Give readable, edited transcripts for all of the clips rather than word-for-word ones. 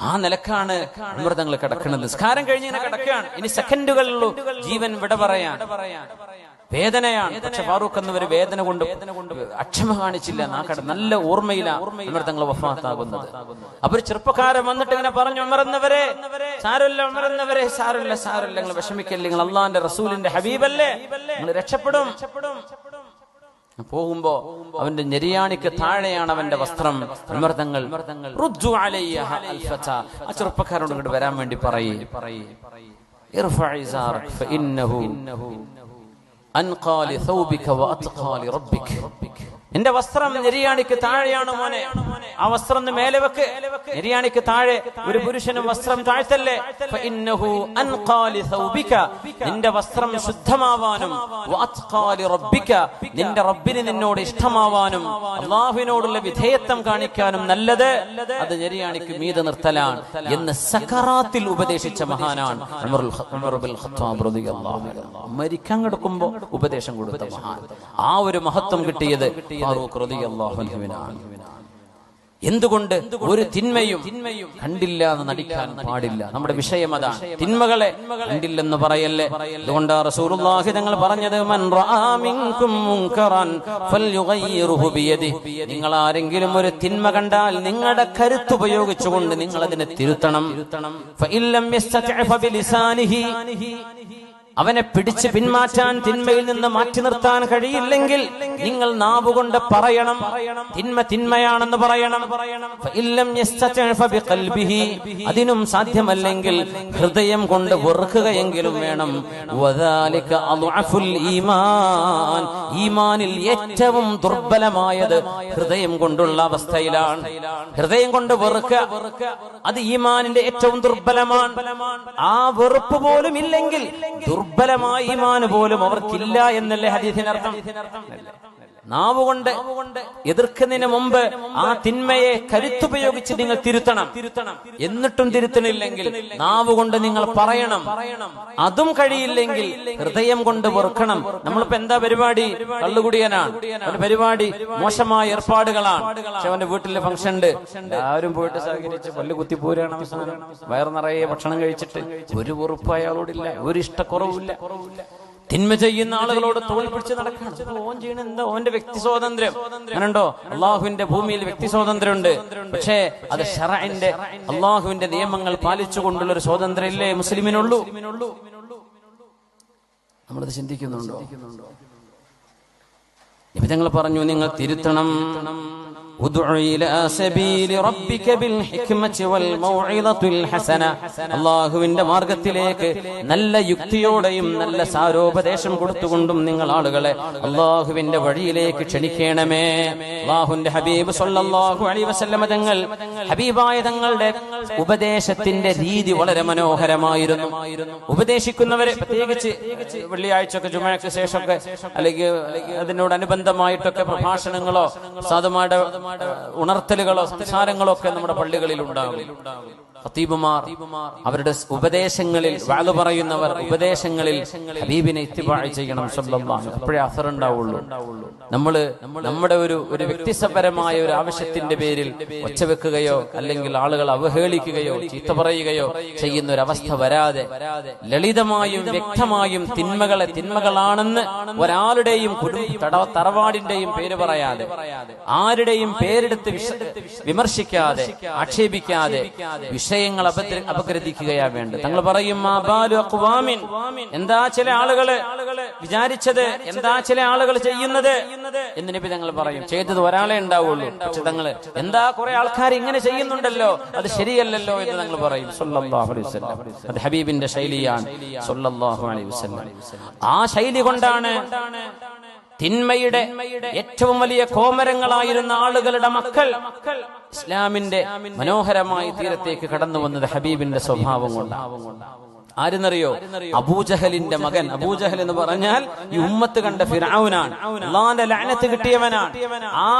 ആ നിലക്കാണ് ഉമർ തങ്ങൾ കിടക്കുന്നത്. നിസ്കാരം കഴിഞ്ഞ് ഇങ്ങനെ കിടക്കുകയാണ്. ഇനി സെക്കൻഡുകളിലുള്ളൂ ജീവൻ വിട പറയാൻ. വേദനയാണ്. പക്ഷെ ഫാറൂഖ് എന്നവർ വേദന കൊണ്ട് അക്ഷമ കാണിച്ചില്ല. നല്ല ഓർമ്മയിലാണ് ഉമർ തങ്ങൾ വഫാത്താകുന്നത്. അവർ ചെറുപ്പക്കാരൻ വന്നിട്ട് ഇങ്ങനെ പറഞ്ഞു, ഉമർ എന്നവരെ സാരമില്ല, ഉമർ എന്നവരെ സാരമില്ല, സാരമില്ല, നിങ്ങൾ വിഷമിക്കല്ലേ, നിങ്ങൾ അള്ളാന്റെ റസൂലിന്റെ ഹബീബല്ലേ, നിങ്ങൾ രക്ഷപ്പെടും. പോകുമ്പോ അവന്റെ ഞെരിയാണിക്ക് താഴെയാണ് അവന്റെ വസ്ത്രം. ഉമർ തങ്ങൾ ആ ചെറുപ്പക്കാരോട് ഇങ്ങോട്ട് വരാൻ വേണ്ടി പറയും, എന്റെ വസ്ത്രം നെരിയാണിക്ക് താഴെയാണ് മോനെ, ആ വസ്ത്രം മേലെ വെക്ക്. നെരിയാണിക്ക് താഴെ ഒരു പുരുഷനും വസ്ത്രം താഴ്ത്തല്ലേ. നിന്റെ വസ്ത്രം ശുദ്ധമാവാനും നിന്റെ റബ്ബിന് നിന്നോട് ഇഷ്ടമാവാനും അള്ളാഹുവിനോടുള്ള വിധേയത്വം കാണിക്കാനും നല്ലത് അത് നെരിയാണിക്ക് മീതെ നിർത്തലാണ് എന്ന് സക്കറാത്തിൽ ഉപദേശിച്ച മഹാനാണ് ഉമർ ഇബ്നുൽ ഖത്താബ് റളിയല്ലാഹു അൻഹു. മരിക്കാൻ കിടക്കുമ്പോ ഉപദേശം കൊടുത്ത മഹാൻ. ആ ഒരു മഹത്വം കിട്ടിയത് ഫാറൂഖ് റളിയല്ലാഹു അൻഹുവിനാണ്. എന്തുകൊണ്ട് ഒരു തിന്മയും കണ്ടില്ല എന്ന് നടിക്കാൻ പാടില്ല. നമ്മുടെ വിഷയം അതാണ്. തിന്മകളെ കണ്ടില്ലെന്ന് പറയല്ലേ. അതുകൊണ്ടാണ് റസൂലുള്ളാഹി തങ്ങൾ പറഞ്ഞത്, മൻ റആ മിൻകും മുൻകറൻ ഫൽയുഗയ്യിറുഹു ബിയദിഹി. നിങ്ങൾ ആരെങ്കിലും ഒരു തിന്മ കണ്ടാൽ നിങ്ങളുടെ കരുത്ത് ഉപയോഗിച്ചുകൊണ്ട് നിങ്ങൾ അതിനെ തിരുത്തണം. ഫഇല്ലം യസ്തതിഅ ഫബിലിസാനിഹി. അവനെ പിടിച്ച് പിന്മാറ്റാൻ, തിന്മയിൽ നിന്ന് മാറ്റി നിർത്താൻ കഴിയില്ലെങ്കിൽ നിങ്ങൾ നാവുകൊണ്ട് പറയണം, തിന്മ തിന്മയാണെന്ന് പറയണം. അതിനും സാധ്യമല്ലെങ്കിൽ ഹൃദയം കൊണ്ട് വെറുക്കുകയെങ്കിലും വേണം. ഈമാനിൽ ഏറ്റവും ദുർബലമായത് ഹൃദയം കൊണ്ടുള്ള അവസ്ഥയിലാണ്. ഹൃദയം കൊണ്ട് വെറുക്കുക, അത് ഈമാനിന്റെ ഏറ്റവും ദുർബലമാണ്. ആ വെറുപ്പ് പോലും ഇല്ലെങ്കിൽ ദുർബലമായ ഈമാന് പോലും അവർക്കില്ല എന്നല്ലേ ഹദീസിനർത്ഥം. നാവുകൊണ്ട് എതിർക്കുന്നതിന് മുമ്പ് ആ തിന്മയെ കരുത്തുപയോഗിച്ച് നിങ്ങൾ തിരുത്തണം. എന്നിട്ടും തിരുത്തണില്ലെങ്കിൽ നാവുകൊണ്ട് നിങ്ങൾ പറയണം. അതും കഴിയില്ലെങ്കിൽ ഹൃദയം കൊണ്ട് വെറുക്കണം. നമ്മളിപ്പോ എന്താ പരിപാടി? കള്ളുകുടിയനാണ്, അവന്റെ പരിപാടി മോശമായ ഏർപ്പാടുകളാണ്. പക്ഷെ അവന്റെ വീട്ടിലെ ഫംഗ്ഷൻ ഉണ്ട്, എല്ലാവരും പോയിട്ട് സഹകരിച്ച് പല്ല് കുത്തിപ്പോരാണ്. അവസാനം വയർ നിറയെ ഭക്ഷണം കഴിച്ചിട്ട് ഒരു വെറുപ്പ് അയാളോടില്ല, ഒരു ഇഷ്ടക്കുറവില്ല. തിന്മ ചെയ്യുന്ന ആളുകളോട് തോൾ പിടിച്ച് നടക്കണം. ഓൻ ചെയ്യണ എന്താ? ഓന്റെ വ്യക്തി സ്വാതന്ത്ര്യം അങ്ങനെയുണ്ടോ? അള്ളാഹുവിന്റെ ഭൂമിയിൽ വ്യക്തി സ്വാതന്ത്ര്യം ഉണ്ട്. പക്ഷേ അത് ശറഇന്റെ അള്ളാഹുവിന്റെ നിയമങ്ങൾ പാലിച്ചുകൊണ്ടുള്ള ഒരു സ്വാതന്ത്ര്യം ഇല്ലേ മുസ്ലിമിനുള്ളൂ? നമ്മളത് ചിന്തിക്കുന്നുണ്ടോ? നബി തങ്ങൾ പറഞ്ഞു, നിങ്ങൾ തിരുത്തണം. അള്ളാഹുവിന്റെ മാർഗത്തിലേക്ക് നല്ല യുക്തിയോടെയും നല്ല സാരോപദേശം കൊടുത്തുകൊണ്ടും നിങ്ങൾ ആളുകളെ അള്ളാഹുവിന്റെ വഴിയിലേക്ക് ക്ഷണിക്കണമേ. അള്ളാഹുവിന്റെ ഹബീബ് സല്ലല്ലാഹു അലൈഹി വസല്ലമ തങ്ങൾ, ഹബീബായ തങ്ങളുടെ ഉപദേശത്തിന്റെ രീതി വളരെ മനോഹരമായിരുന്നു. ഉപദേശിക്കുന്നവരെ പ്രത്യേകിച്ച് വെള്ളിയാഴ്ചയൊക്കെ ജുമുഅക്ക് ശേഷമൊക്കെ അല്ലെങ്കിൽ അതിനോടനുബന്ധമായിട്ടൊക്കെ പ്രഭാഷണങ്ങളോ സാധുമാരുടെ ഉണർത്തലുകളോ സംസാരങ്ങളോ ഒക്കെ നമ്മുടെ പള്ളികളിൽ ഉണ്ടാകും. ഖതീബുമാർ അവരുടെ ഉപദേശങ്ങളിൽ, വഅദ് പറയുന്നവർ ഉപദേശങ്ങളിൽ ഹബീബിനെ ഇത്തിബാഅ് ചെയ്യണം സല്ലല്ലാഹു അലൈഹി വസല്ലം. അപ്പോഴേ അസർ ഉണ്ടാവുള്ളൂ. നമ്മുടെ ഒരു വ്യക്തിപരമായ ഒരു ആവശ്യത്തിന്റെ പേരിൽ ഒച്ചവെക്കുകയോ അല്ലെങ്കിൽ ആളുകൾ അവഹേളിക്കുകയോ ചീത്ത പറയുകയോ ചെയ്യുന്ന ഒരു അവസ്ഥ വരാതെ ലളിതമായും വ്യക്തമായും തിന്മകളെ തിന്മകളാണെന്ന് ഒരാളുടെയും തറവാടിന്റെയും പേര് പറയാതെ, ആരുടെയും പേരെടുത്ത് വിമർശിക്കാതെ ആക്ഷേപിക്കാതെ വിഷയങ്ങൾ അപഗ്രഥിക്കുകയാ വേണ്ടത്. തങ്ങൾ പറയും, എന്താ ചില ആളുകള് വിചാരിച്ചത്, എന്താ ചില ആളുകൾ ചെയ്യുന്നത് എന്ന് നബി തങ്ങൾ പറയും. ചെയ്തത് ഒരാളെ ഉണ്ടാവുള്ളൂ, പക്ഷെ തങ്ങള് എന്താ കുറെ ആൾക്കാർ ഇങ്ങനെ ചെയ്യുന്നുണ്ടല്ലോ, അത് ശരിയല്ലല്ലോ എന്ന് തങ്ങൾ പറയും സല്ലല്ലാഹു അലൈഹി വസല്ലം. അത് ഹബീബിന്റെ ശൈലിയാണ് സല്ലല്ലാഹു അലൈഹി വസല്ലം. ആ ശൈലി കൊണ്ടാണ് തിന്മയുടെ ഏറ്റവും വലിയ കോമരങ്ങളായിരുന്ന ആളുകളുടെ മക്കൾ ഇസ്ലാമിന്റെ മനോഹരമായ തീരത്തേക്ക് കടന്നു വന്നത് ഹബീബിന്റെ സ്വഭാവം കൊണ്ടാണ്. ആരെന്നറിയോ? അബൂജഹലിന്റെ മകൻ. അബൂജഹൽ എന്ന് പറഞ്ഞാൽ ഈ ഉമ്മത്ത് കണ്ട ഫിർഔനാണ്, അല്ലാഹുവിന്റെ ലഅനത്ത് കിട്ടിയവനാണ്. ആ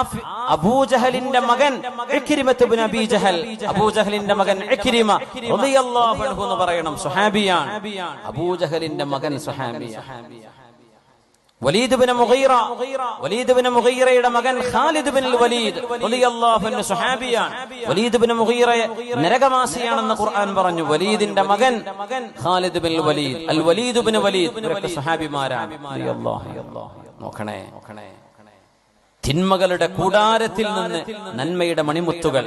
അബൂജഹലിന്റെ മകൻ ഇക്രിമത്ത് ഇബ്നു അബീ ജഹൽ, അബൂജഹലിന്റെ മകൻ ഇക്രിമ റളിയല്ലാഹു അൻഹു എന്ന് പറയണം, സ്വഹാബിയാണ്. അബൂജഹലിന്റെ മകൻ സ്വഹാബിയാണ്. വലീദ് ബിൻ മുഗീറ, വലീദ് ബിൻ മുഗീറയുടെ മകൻ ഖാലിദ് ബിൻ വലീദ് റളിയല്ലാഹു അൻഹു സ്വഹാബിയാണ്. വലീദ് ബിൻ മുഗീറ നരകവാസിയാണെന്ന് ഖുർആൻ പറഞ്ഞു. വലീദിന്റെ മകൻ ഖാലിദ് ബിൻ വലീദ്, അൽ വലീദ് ബിൻ വലീദ്, ഇവരൊക്കെ സ്വഹാബിമാരാണ്. നോക്കണേ, തിന്മകളുടെ കൂടാരത്തിൽ നിന്ന് നന്മയുടെ മണിമുത്തുകൾ.